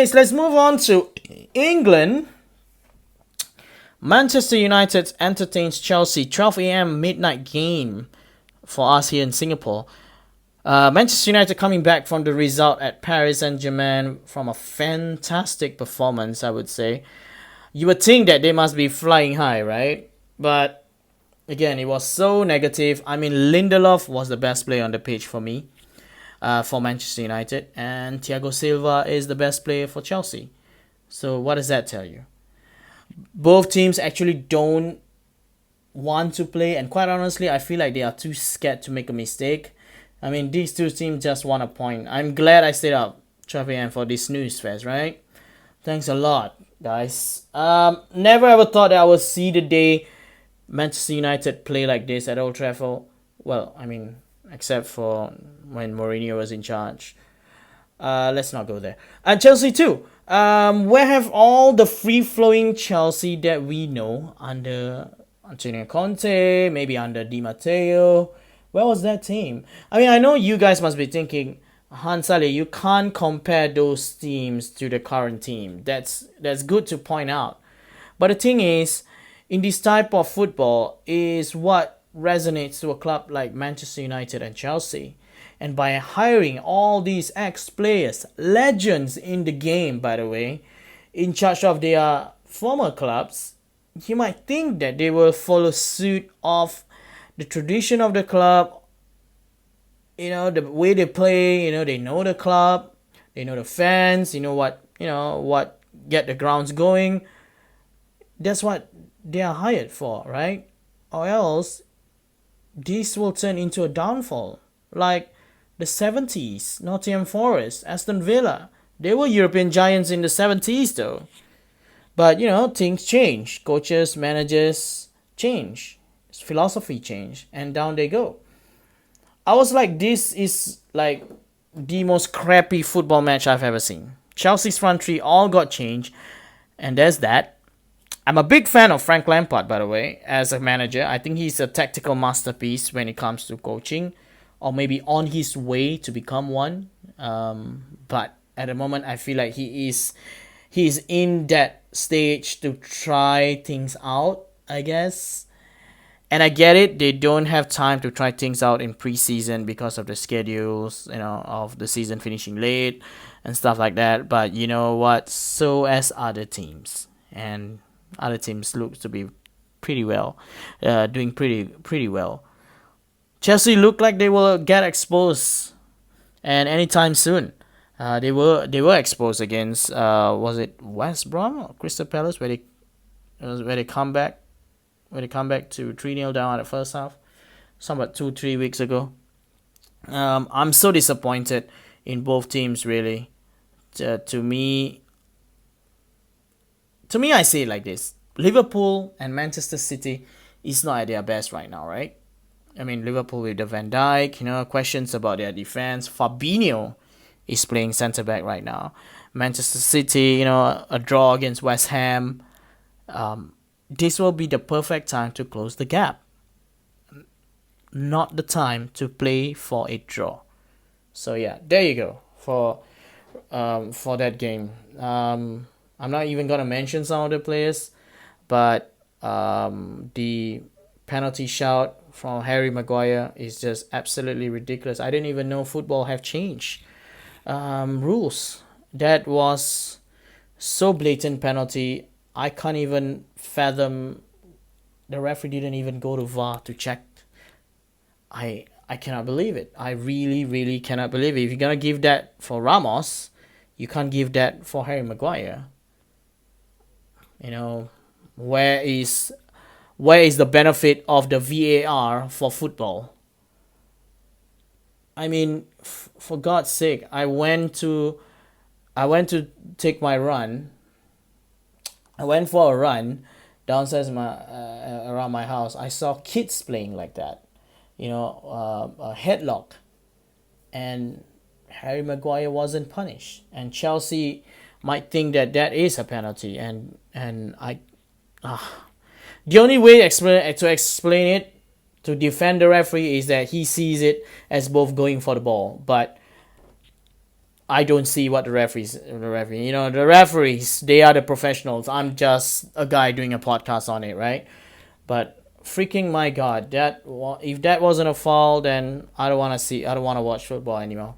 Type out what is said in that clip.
Anyways, let's move on to England. Manchester United entertains Chelsea, 12 a.m. midnight game for us here in Singapore. Manchester United coming back from the result at Paris Saint-Germain from a fantastic performance, I would say. You would think that they must be flying high, right? But again, it was so negative. I mean, Lindelof was the best player on the pitch for me, for Manchester United, and Thiago Silva is the best player for Chelsea. So what does that tell you? Both teams actually don't want to play, and quite honestly, I feel like they are too scared to make a mistake. I mean, these two teams just want a point. I'm glad I stayed up 12 a.m. for this snooze fest, right? Thanks a lot, guys. Never ever thought that I would see the day Manchester United play like this at Old Trafford. Well, I mean, except for when Mourinho was in charge. Let's not go there. And Chelsea too. Where have all the free-flowing Chelsea that we know under Antonio Conte, maybe under Di Matteo? Where was that team? I mean, I know you guys must be thinking, Hansale, you can't compare those teams to the current team. That's good to point out. But the thing is, in this type of football, is what resonates to a club like Manchester United and Chelsea. And by hiring all these ex-players, legends in the game, by the way, in charge of their former clubs, you might think that they will follow suit of the tradition of the club, the way they play, they know the club, they know the fans, what get the grounds going. That's what they are hired for, right? Or else this will turn into a downfall. Like the 70s, Nottingham Forest, Aston Villa. They were European giants in the 70s though. But things change. Coaches, managers change. Philosophy change, and down they go. I was like, this is like the most crappy football match I've ever seen. Chelsea's front three all got changed, and there's that. I'm a big fan of Frank Lampard, by the way, as a manager. I think he's a tactical masterpiece when it comes to coaching, or maybe on his way to become one. But at the moment, I feel like he's in that stage to try things out, I guess. And I get it, they don't have time to try things out in preseason because of the schedules, of the season finishing late and stuff like that. But you know what? So as other teams. And other teams look to be pretty well, doing pretty well. Chelsea look like they will get exposed, and anytime soon. They were exposed against was it West Brom or Crystal Palace where they come back to 3-0 down at the first half, somewhat 2-3 weeks ago. I'm so disappointed in both teams, really. To me, I say it like this: Liverpool and Manchester City is not at their best right now, right? I mean, Liverpool with the Van Dijk, questions about their defense. Fabinho is playing centre back right now. Manchester City, a draw against West Ham. This will be the perfect time to close the gap. Not the time to play for a draw. So yeah, there you go for that game. I'm not even gonna mention some of the players, but the penalty shout from Harry Maguire is just absolutely ridiculous. I didn't even know football have changed rules. That was so blatant penalty. I can't even fathom the referee didn't even go to VAR to check. I cannot believe it. I really, really cannot believe it. If you're going to give that for Ramos, you can't give that for Harry Maguire. Where is the benefit of the VAR for football? I mean, for God's sake, I went to take my run. I went for a run downstairs around my house. I saw kids playing like that, a headlock, and Harry Maguire wasn't punished. And Chelsea might think that is a penalty, and the only way to explain it, to defend the referee, is that he sees it as both going for the ball. But I don't see what the referees, they are the professionals. I'm just a guy doing a podcast on it, right? But freaking my god, if that wasn't a foul, then I don't want to watch football anymore.